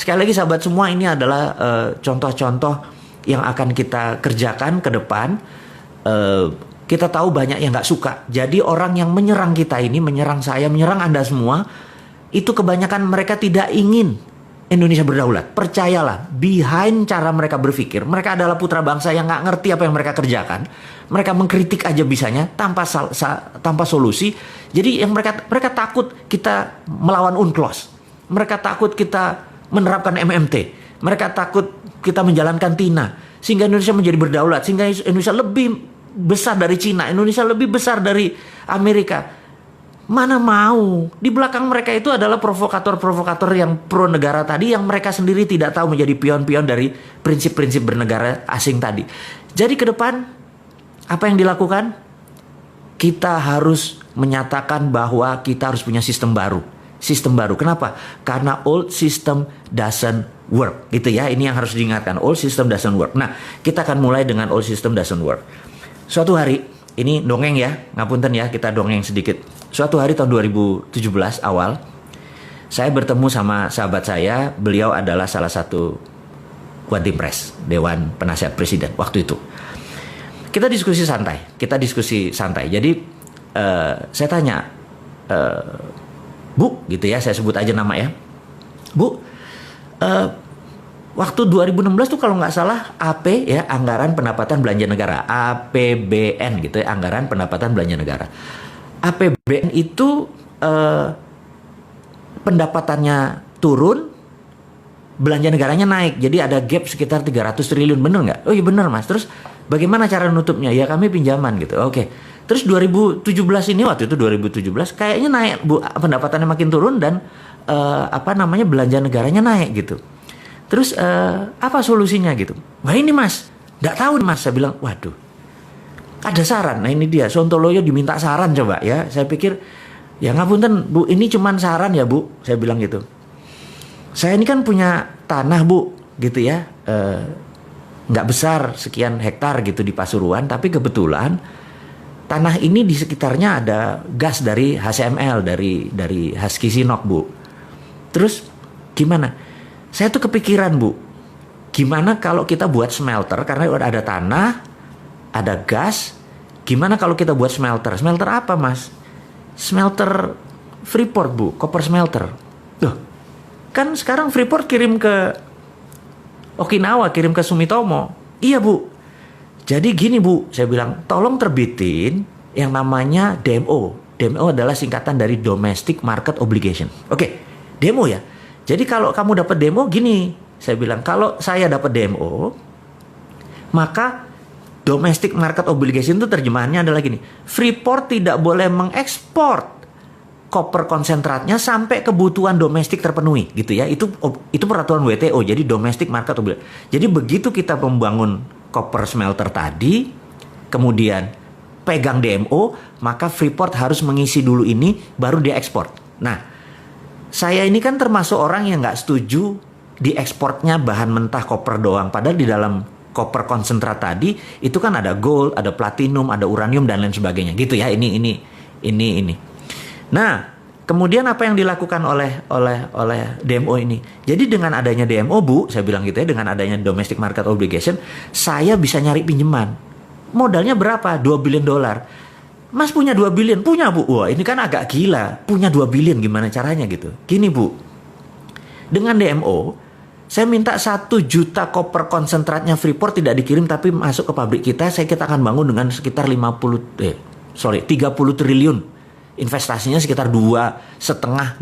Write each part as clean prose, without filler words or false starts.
sekali lagi sahabat semua, ini adalah contoh-contoh yang akan kita kerjakan ke depan. Kita tahu banyak yang nggak suka. Jadi orang yang menyerang kita ini, menyerang saya, menyerang Anda semua, itu kebanyakan mereka tidak ingin Indonesia berdaulat. Percayalah, behind cara mereka berpikir, mereka adalah putra bangsa yang nggak ngerti apa yang mereka kerjakan. Mereka mengkritik aja bisanya tanpa solusi. Jadi yang mereka takut kita melawan UNCLOS. Mereka takut kita menerapkan MMT. Mereka takut kita menjalankan TINA. Sehingga Indonesia menjadi berdaulat. Sehingga Indonesia lebih besar dari Cina. Indonesia lebih besar dari Amerika. Mana mau. Di belakang mereka itu adalah provokator-provokator yang pro negara tadi, yang mereka sendiri tidak tahu menjadi pion-pion dari prinsip-prinsip bernegara asing tadi. Jadi ke depan, apa yang dilakukan? Kita harus menyatakan bahwa kita harus punya sistem baru. Sistem baru. Kenapa? Karena old system doesn't work. Gitu ya, ini yang harus diingatkan. Old system doesn't work. Nah, kita akan mulai dengan old system doesn't work. Suatu hari, ini dongeng ya, ngapunten ya, kita dongeng sedikit. Suatu hari tahun 2017 awal, saya bertemu sama sahabat saya. Beliau adalah salah satu Wadipres, Dewan Penasihat Presiden waktu itu. Kita diskusi santai. Jadi saya tanya, Bu, gitu ya, saya sebut aja nama ya. Bu, waktu 2016 tuh kalau nggak salah AP ya, Anggaran Pendapatan Belanja Negara, APBN gitu ya, Anggaran Pendapatan Belanja Negara. APBN itu pendapatannya turun, belanja negaranya naik. Jadi ada gap sekitar 300 triliun, bener nggak? Oh iya bener Mas. Terus bagaimana cara nutupnya? Ya kami pinjaman gitu. Oke. Terus 2017 ini, waktu itu 2017 kayaknya naik Bu, pendapatannya makin turun dan belanja negaranya naik gitu. Terus apa solusinya gitu? Wah ini Mas, nggak tahu Mas. Saya bilang, waduh, ada saran. Nah ini dia, Sontoloyo diminta saran coba ya. Saya pikir, ya ngapunten Bu, ini cuman saran ya Bu. Saya bilang gitu. Saya ini kan punya tanah Bu, gitu ya. Nggak besar, sekian hektar gitu di Pasuruan. Tapi kebetulan tanah ini di sekitarnya ada gas dari HCML, dari Husky Sinok Bu. Terus gimana? Saya tuh kepikiran Bu, gimana kalau kita buat smelter, karena udah ada tanah, ada gas. Gimana kalau kita buat smelter? Smelter apa Mas? Smelter Freeport Bu, copper smelter. Loh, kan sekarang Freeport kirim ke Okinawa, kirim ke Sumitomo. Iya Bu. Jadi gini Bu, saya bilang tolong terbitin yang namanya DMO. DMO adalah singkatan dari Domestic Market Obligation. Oke, DMO ya. Jadi kalau kamu dapat DMO gini, saya bilang kalau saya dapat DMO, maka Domestic Market Obligation itu terjemahannya adalah gini. Freeport tidak boleh mengekspor koper konsentratnya sampai kebutuhan domestik terpenuhi gitu ya. Itu peraturan WTO. Jadi Domestic Market Obligation. Jadi begitu kita membangun koper smelter tadi, kemudian pegang DMO, maka Freeport harus mengisi dulu ini baru dia ekspor. Nah, saya ini kan termasuk orang yang nggak setuju diekspornya bahan mentah koper doang. Padahal di dalam koper konsentrat tadi itu kan ada gold, ada platinum, ada uranium dan lain sebagainya. Gitu ya. Ini. Nah, kemudian apa yang dilakukan oleh DMO ini? Jadi dengan adanya DMO Bu, saya bilang gitu ya, dengan adanya Domestic Market Obligation, saya bisa nyari pinjaman. Modalnya berapa? $2 billion. Mas punya 2 billion? Punya Bu. Wah ini kan agak gila. Punya 2 billion gimana caranya gitu. Gini Bu. Dengan DMO, saya minta 1 juta koper konsentratnya Freeport tidak dikirim tapi masuk ke pabrik kita. Kita akan bangun dengan sekitar 30 triliun. Investasinya sekitar 2,5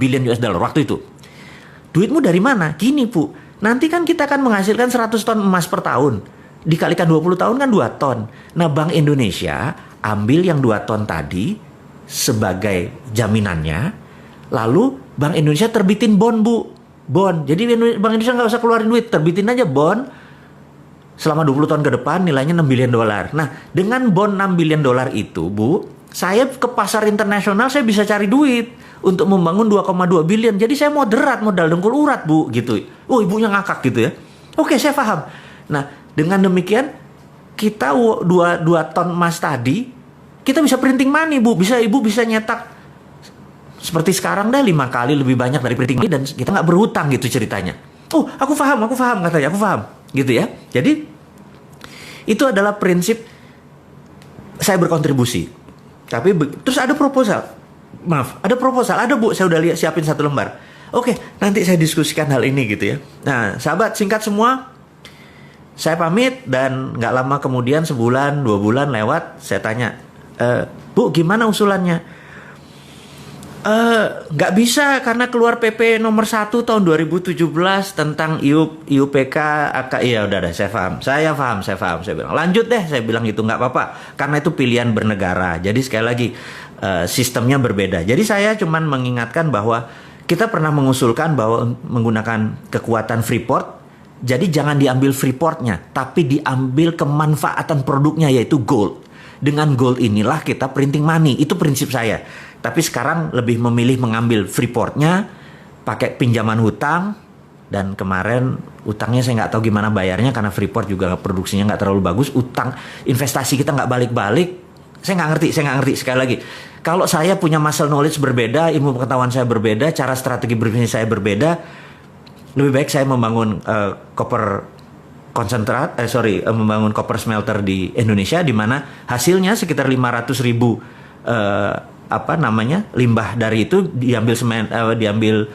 billion US dollar waktu itu. Duitmu dari mana? Gini Bu. Nanti kan kita akan menghasilkan 100 ton emas per tahun. Dikalikan 20 tahun kan 2 ton. Nah Bank Indonesia ambil yang 2 ton tadi sebagai jaminannya. Lalu Bank Indonesia terbitin bond Bu. Bond. Jadi Bank Indonesia nggak usah keluarin duit. Terbitin aja bond. Selama 20 tahun ke depan nilainya $6 billion. Nah dengan bond $6 billion itu Bu, saya ke pasar internasional saya bisa cari duit untuk membangun 2,2 billion. Jadi saya moderat, modal dengkul urat Bu gitu. Oh ibunya ngakak gitu ya. Oke saya paham. Nah dengan demikian kita 2 ton emas tadi kita bisa printing money Bu. Ibu bisa nyetak seperti sekarang dah 5 kali lebih banyak dari printing money dan kita nggak berhutang gitu ceritanya. Oh, aku paham katanya, aku paham gitu ya. Jadi itu adalah prinsip saya berkontribusi. Tapi terus ada proposal. Maaf, ada proposal. Ada Bu, saya udah lihat siapin 1 lembar. Oke, nanti saya diskusikan hal ini gitu ya. Nah, sahabat, singkat semua, saya pamit dan nggak lama kemudian 1 bulan, 2 bulan lewat, saya tanya, Bu, gimana usulannya? Nggak bisa karena keluar PP nomor 1 tahun 2017 tentang IUPK ya udah deh, saya paham. Saya bilang lanjut deh, saya bilang gitu, nggak apa-apa karena itu pilihan bernegara. Jadi sekali lagi sistemnya berbeda. Jadi saya cuman mengingatkan bahwa kita pernah mengusulkan bahwa menggunakan kekuatan Freeport. Jadi jangan diambil Freeportnya, tapi diambil kemanfaatan produknya yaitu gold. Dengan gold inilah kita printing money. Itu prinsip saya. Tapi sekarang lebih memilih mengambil Freeportnya, pakai pinjaman hutang. Dan kemarin utangnya saya nggak tahu gimana bayarnya karena Freeport juga produksinya nggak terlalu bagus. Utang investasi kita nggak balik-balik. Saya nggak ngerti. Sekali lagi, kalau saya punya muscle knowledge berbeda, ilmu pengetahuan saya berbeda, cara strategi berbisnis saya berbeda. Lebih baik saya membangun membangun copper smelter di Indonesia, di mana hasilnya sekitar 500.000 limbah dari itu diambil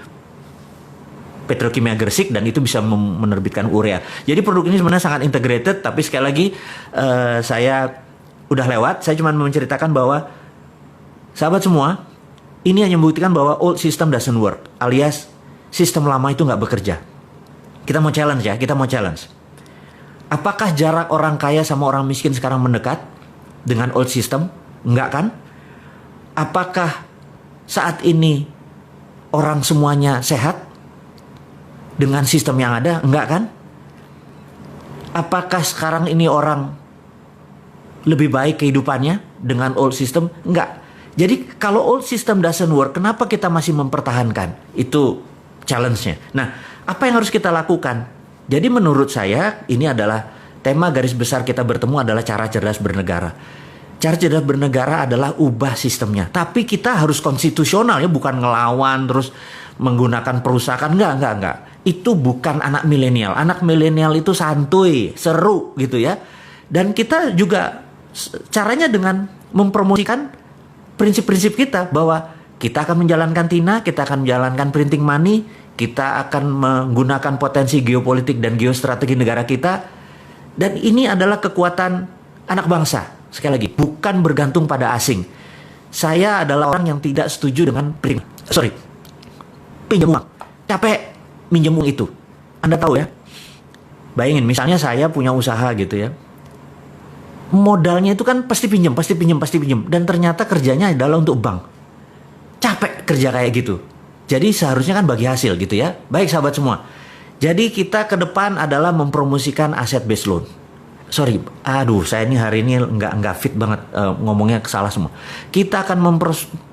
Petrokimia Gresik dan itu bisa menerbitkan urea. Jadi produk ini sebenarnya sangat integrated, tapi sekali lagi saya udah lewat. Saya cuma menceritakan bahwa sahabat semua, ini hanya membuktikan bahwa old system doesn't work, alias sistem lama itu nggak bekerja. Kita mau challenge. Apakah jarak orang kaya sama orang miskin sekarang mendekat dengan old system? Enggak kan? Apakah saat ini orang semuanya sehat dengan sistem yang ada? Enggak kan? Apakah sekarang ini orang lebih baik kehidupannya dengan old system? Enggak. Jadi kalau old system doesn't work, kenapa kita masih mempertahankan? Itu challenge-nya. Nah, apa yang harus kita lakukan? Jadi menurut saya ini adalah tema garis besar kita bertemu adalah cara cerdas bernegara. Cara cerdas bernegara adalah ubah sistemnya. Tapi kita harus konstitusional ya, bukan ngelawan terus menggunakan perusahaan. Enggak. Itu bukan anak milenial. Anak milenial itu santuy, seru gitu ya. Dan kita juga caranya dengan mempromosikan prinsip-prinsip kita bahwa kita akan menjalankan TINA, kita akan menjalankan printing money, kita akan menggunakan potensi geopolitik dan geostrategi negara kita. Dan ini adalah kekuatan anak bangsa. Sekali lagi, bukan bergantung pada asing. Saya adalah orang yang tidak setuju dengan pinjam uang. Capek minjem uang itu. Anda tahu ya? Bayangin, misalnya saya punya usaha gitu ya. Modalnya itu kan pasti pinjam. Dan ternyata kerjanya adalah untuk bank. Capek kerja kayak gitu. Jadi seharusnya kan bagi hasil gitu ya. Baik sahabat semua. Jadi kita ke depan adalah mempromosikan aset based loan. Saya ini hari ini nggak fit banget ngomongnya salah semua. Kita akan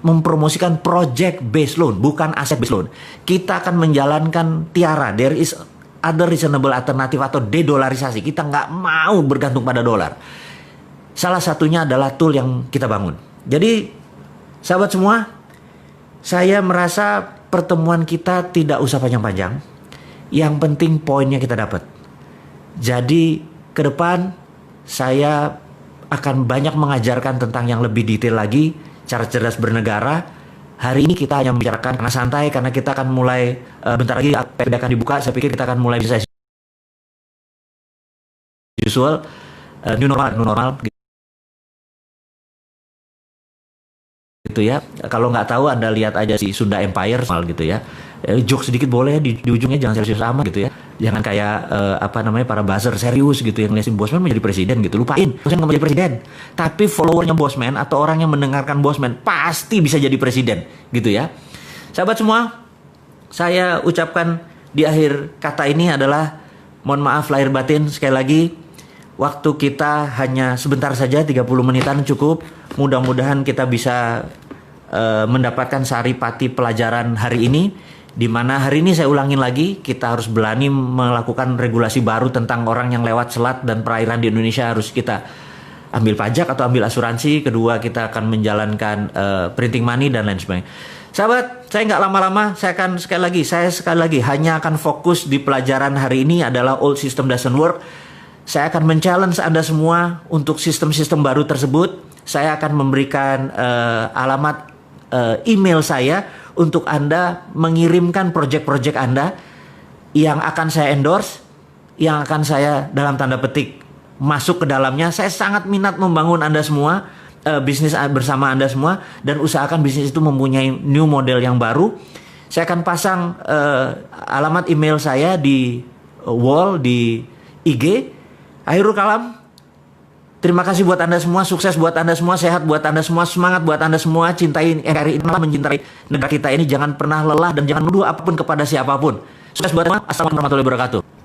mempromosikan project based loan, bukan aset based loan. Kita akan menjalankan tiara. There is other reasonable alternative atau dedolarisasi. Kita nggak mau bergantung pada dolar. Salah satunya adalah tool yang kita bangun. Jadi sahabat semua, saya merasa pertemuan kita tidak usah panjang-panjang. Yang penting poinnya kita dapat. Jadi ke depan saya akan banyak mengajarkan tentang yang lebih detail lagi, cara cerdas bernegara. Hari ini kita hanya membicarakan karena santai, karena kita akan mulai bentar lagi PSBB akan dibuka. Saya pikir kita akan mulai bisa usual new normal gitu ya. Kalau nggak tahu Anda lihat aja si Sunda Empire gitu ya. Joke sedikit boleh di ujungnya, jangan serius amat gitu ya. Jangan kayak para buzzer serius gitu yang ngeliatin Bosman menjadi presiden gitu. Lupain Bosman nggak menjadi presiden. Tapi followernya Bosman atau orang yang mendengarkan Bosman pasti bisa jadi presiden gitu ya. Sahabat semua, saya ucapkan di akhir kata ini adalah mohon maaf lahir batin sekali lagi. Waktu kita hanya sebentar saja, 30 menitan cukup. Mudah-mudahan kita bisa mendapatkan saripati pelajaran hari ini. Di mana hari ini saya ulangin lagi, kita harus berani melakukan regulasi baru tentang orang yang lewat selat dan perairan di Indonesia. Harus kita ambil pajak atau ambil asuransi. Kedua, kita akan menjalankan printing money dan lain sebagainya. Sahabat, saya nggak lama-lama, saya sekali lagi hanya akan fokus di pelajaran hari ini adalah old system doesn't work. Saya akan men-challenge Anda semua untuk sistem-sistem baru tersebut. Saya akan memberikan alamat email saya untuk Anda mengirimkan project-project Anda yang akan saya endorse, yang akan saya dalam tanda petik masuk ke dalamnya. Saya sangat minat membangun Anda semua, bisnis bersama Anda semua, dan usahakan bisnis itu mempunyai new model yang baru. Saya akan pasang alamat email saya di wall, di IG. Akhirul kalam, terima kasih buat Anda semua, sukses buat Anda semua, sehat buat Anda semua, semangat buat Anda semua, cintai NKRI, mencintai negara kita ini, jangan pernah lelah dan jangan menuduh apapun kepada siapapun. Sukses buat Anda, assalamualaikum warahmatullahi wabarakatuh.